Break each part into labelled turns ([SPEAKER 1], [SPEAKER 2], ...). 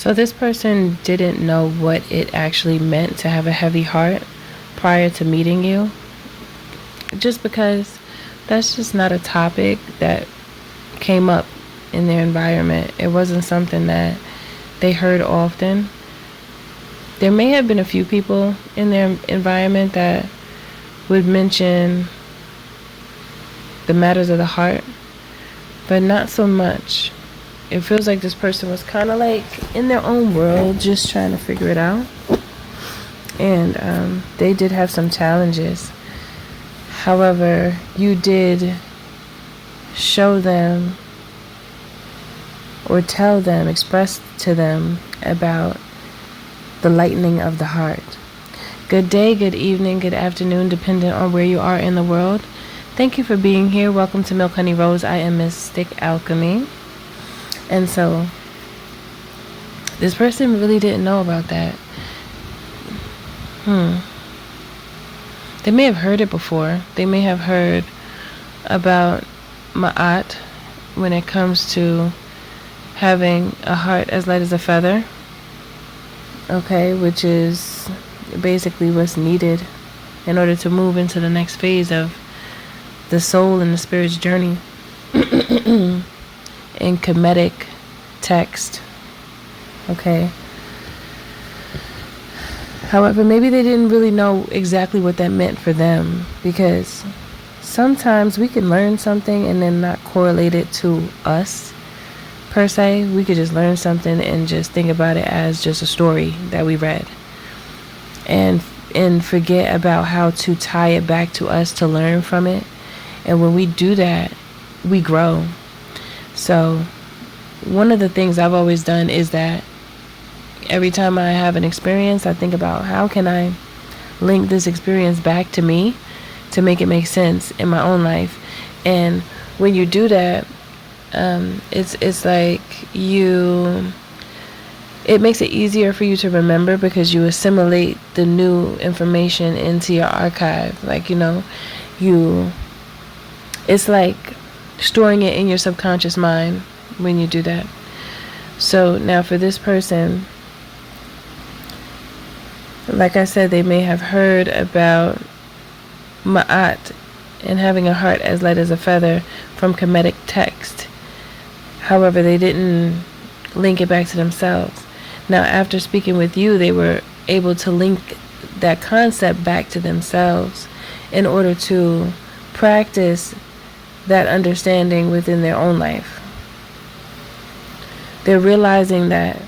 [SPEAKER 1] So this person didn't know what it actually meant to have a heavy heart prior to meeting you, just because that's just not a topic that came up in their environment. It wasn't something that they heard often. There may have been a few people in their environment that would mention the matters of the heart, but not so much. It feels like this person was kind of like in their own world, just trying to figure it out. And they did have some challenges. However, you did show them or tell them, express to them about the lightening of the heart. Good day, good evening, good afternoon, depending on where you are in the world. Thank you for being here. Welcome to Milk Honey Rose. I am Mystic Alchemy. And so, this person really didn't know about that. They may have heard it before. They may have heard about Ma'at when it comes to having a heart as light as a feather. Okay, which is basically what's needed in order to move into the next phase of the soul and the spirit's journey. In Kemetic text. Okay. However, maybe they didn't really know exactly what that meant for them, because sometimes we can learn something and then not correlate it to us per se. We could just learn something and just think about it as just a story that we read, and forget about how to tie it back to us to learn from it. And when we do that, we grow. So one of the things I've always done is that every time I have an experience, I think about how can I link this experience back to me to make it make sense in my own life. And when you do that, it's like it makes it easier for you to remember, because you assimilate the new information into your archive. Like, it's like storing it in your subconscious mind when you do that. So now for this person, like I said, they may have heard about Ma'at and having a heart as light as a feather from Kemetic text. However, they didn't link it back to themselves. Now, after speaking with you, they were able to link that concept back to themselves in order to practice that understanding within their own life. They're realizing that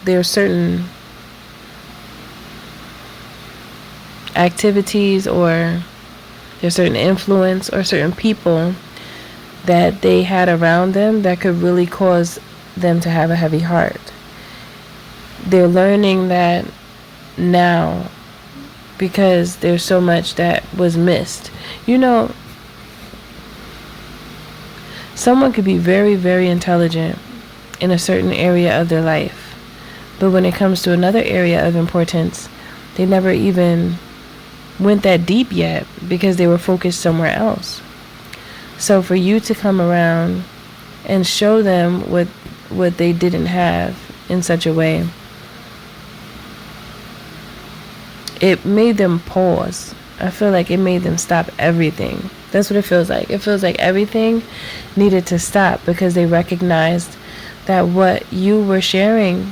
[SPEAKER 1] there are certain activities, or there's certain influence or certain people that they had around them that could really cause them to have a heavy heart. They're learning that now, because there's so much that was missed. Someone could be very, very intelligent in a certain area of their life, but when it comes to another area of importance, they never even went that deep yet, because they were focused somewhere else. So for you to come around and show them what they didn't have in such a way, it made them pause. I feel like it made them stop everything. That's what it feels like. It feels like everything needed to stop, because they recognized that what you were sharing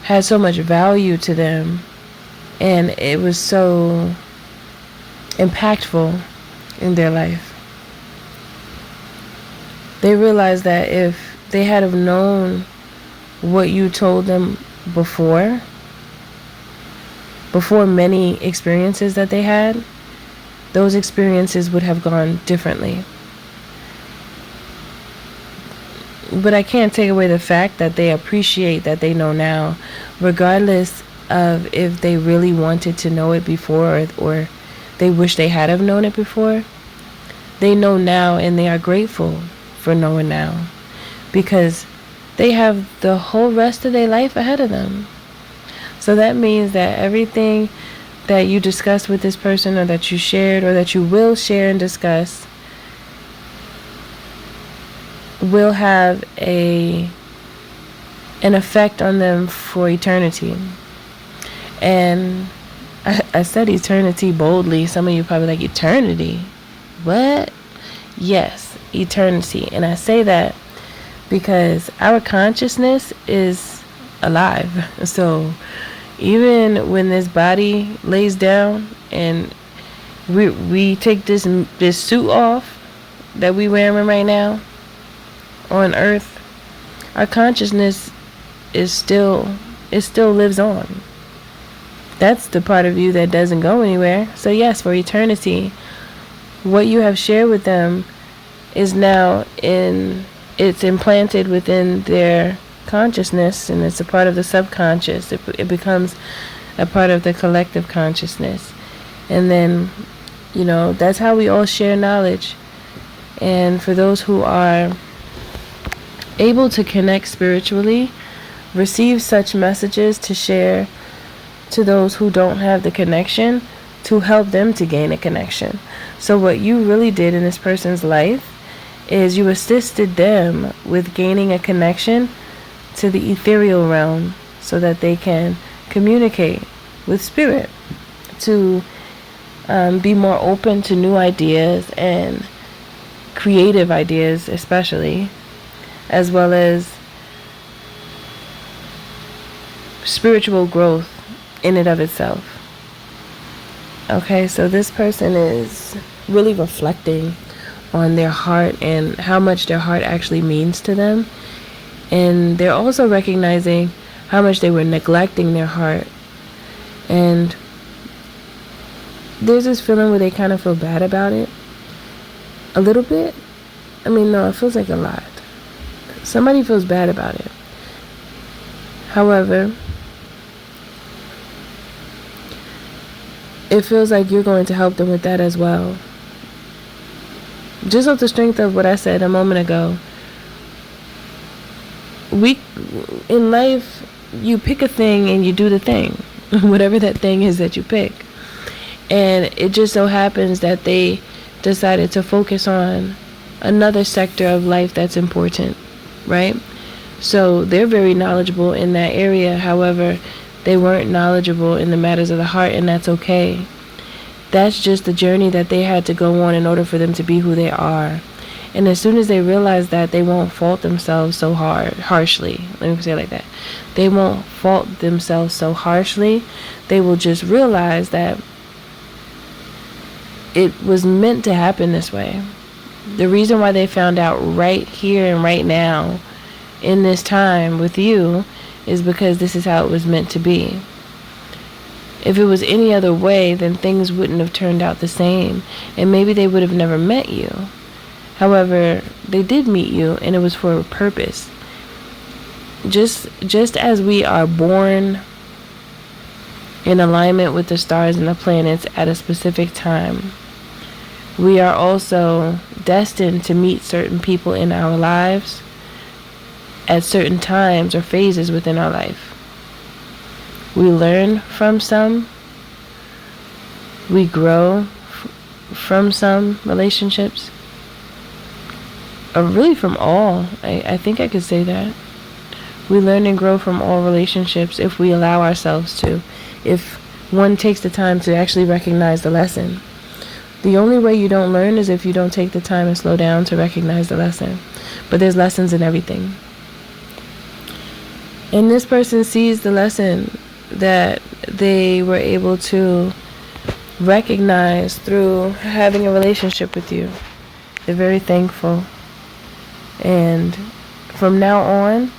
[SPEAKER 1] had so much value to them, and it was so impactful in their life. They realized that if they had have known what you told them before many experiences that they had, those experiences would have gone differently. But I can't take away the fact that they appreciate that they know now, regardless of if they really wanted to know it before, or they wish they had have known it before. They know now, and they are grateful for knowing now, because they have the whole rest of their life ahead of them. So that means that everything that you discussed with this person, or that you shared, or that you will share and discuss, will have a an effect on them for eternity. And I said eternity boldly. Some of you probably like, eternity? What? Yes, eternity. And I say that because our consciousness is alive. So even when this body lays down and we take this suit off that we wearing right now on earth, our consciousness it still lives on. That's the part of you that doesn't go anywhere. So yes, for eternity, what you have shared with them is now it's implanted within their consciousness, and it's a part of the subconscious. It becomes a part of the collective consciousness. And then, that's how we all share knowledge. And for those who are able to connect spiritually, receive such messages to share to those who don't have the connection, to help them to gain a connection. So what you really did in this person's life is you assisted them with gaining a connection to the ethereal realm so that they can communicate with spirit, to be more open to new ideas and creative ideas especially, as well as spiritual growth in and of itself. Okay, so this person is really reflecting on their heart and how much their heart actually means to them. And they're also recognizing how much they were neglecting their heart. And there's this feeling where they kind of feel bad about it. A little bit. I mean, no, it feels like a lot. Somebody feels bad about it. However, it feels like you're going to help them with that as well. Just off the strength of what I said a moment ago. In life, you pick a thing and you do the thing. Whatever that thing is that you pick. And it just so happens that they decided to focus on another sector of life that's important, right? So they're very knowledgeable in that area. However, they weren't knowledgeable in the matters of the heart, and that's okay. That's just the journey that they had to go on in order for them to be who they are. And as soon as they realize that, they won't fault themselves so harshly. Let me say it like that. They won't fault themselves so harshly. They will just realize that it was meant to happen this way. The reason why they found out right here and right now in this time with you is because this is how it was meant to be. If it was any other way, then things wouldn't have turned out the same, and maybe they would have never met you. However, they did meet you, and it was for a purpose. Just as we are born in alignment with the stars and the planets at a specific time, we are also destined to meet certain people in our lives at certain times or phases within our life. We learn from some. We grow from some relationships. Or really from all. I think I could say that. We learn and grow from all relationships if we allow ourselves to. If one takes the time to actually recognize the lesson. The only way you don't learn is if you don't take the time and slow down to recognize the lesson. But there's lessons in everything. And this person sees the lesson that they were able to recognize through having a relationship with you. They're very thankful. And from now on,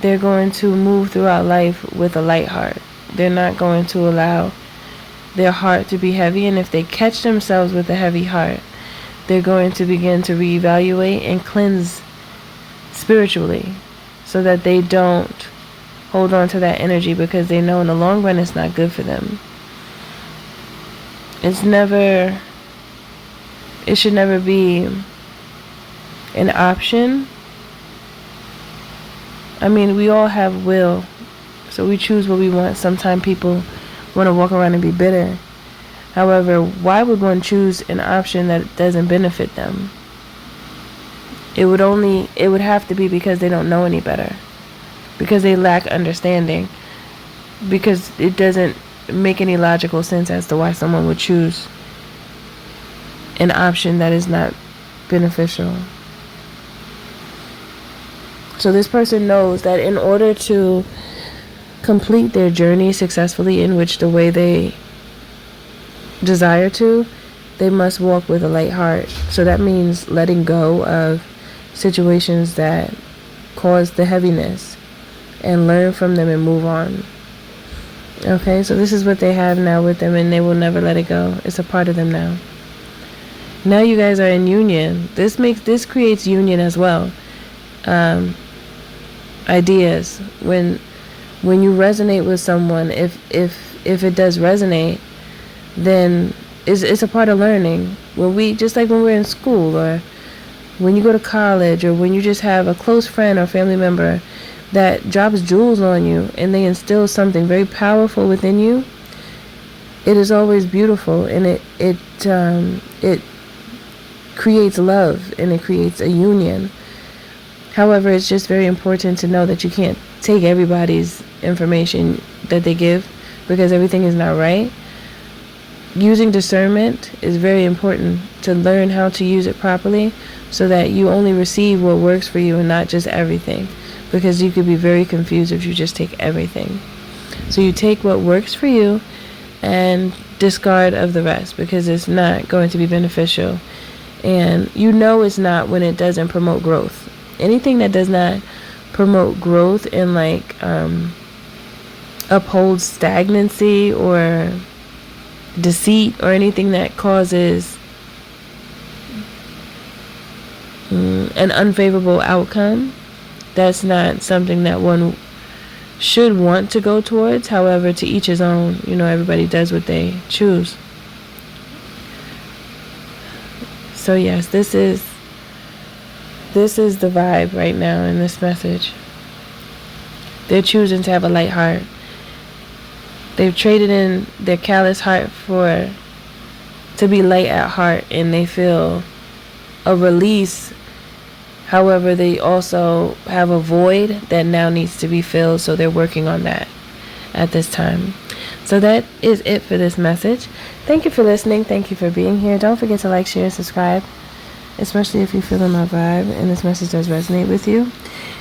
[SPEAKER 1] they're going to move throughout life with a light heart. They're not going to allow their heart to be heavy. And if they catch themselves with a heavy heart, they're going to begin to reevaluate and cleanse spiritually so that they don't hold on to that energy, because they know in the long run it's not good for them. It should never be an option. I mean, we all have will, so we choose what we want. Sometimes people want to walk around and be bitter. However, why would one choose an option that doesn't benefit them? It would have to be because they don't know any better. because they lack understanding, because it doesn't make any logical sense as to why someone would choose an option that is not beneficial. So this person knows that in order to complete their journey successfully, in which the way they desire to, they must walk with a light heart. So that means letting go of situations that cause the heaviness and learn from them and move on. Okay, so this is what they have now with them, and they will never let it go. It's a part of them now. Now you guys are in union. This creates union as well. Ideas. When you resonate with someone, if it does resonate, then it's a part of learning. Just like when we're in school, or when you go to college, or when you just have a close friend or family member that drops jewels on you and they instill something very powerful within you, it is always beautiful, and it creates love, and it creates a union. However, it's just very important to know that you can't take everybody's information that they give, because everything is not right. Using discernment is very important to learn how to use it properly, so that you only receive what works for you and not just everything, because you could be very confused if you just take everything. So you take what works for you and discard of the rest, because it's not going to be beneficial. And you know it's not when it doesn't promote growth. Anything that does not promote growth and upholds stagnancy or deceit, or anything that causes an unfavorable outcome, that's not something that one should want to go towards. However, to each his own. Everybody does what they choose. So yes, this is the vibe right now in this message. They're choosing to have a light heart. They've traded in their callous heart to be light at heart, and they feel a release. However, they also have a void that now needs to be filled, so they're working on that at this time. So that is it for this message. Thank you for listening. Thank you for being here. Don't forget to like, share, and subscribe, especially if you feel in my vibe and this message does resonate with you.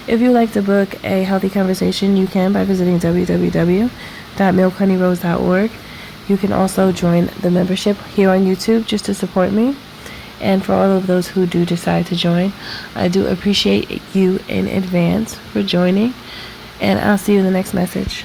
[SPEAKER 1] If you like to book a healthy conversation, you can by visiting www.milkhoneyrose.org. You can also join the membership here on YouTube just to support me. And for all of those who do decide to join, I do appreciate you in advance for joining. And I'll see you in the next message.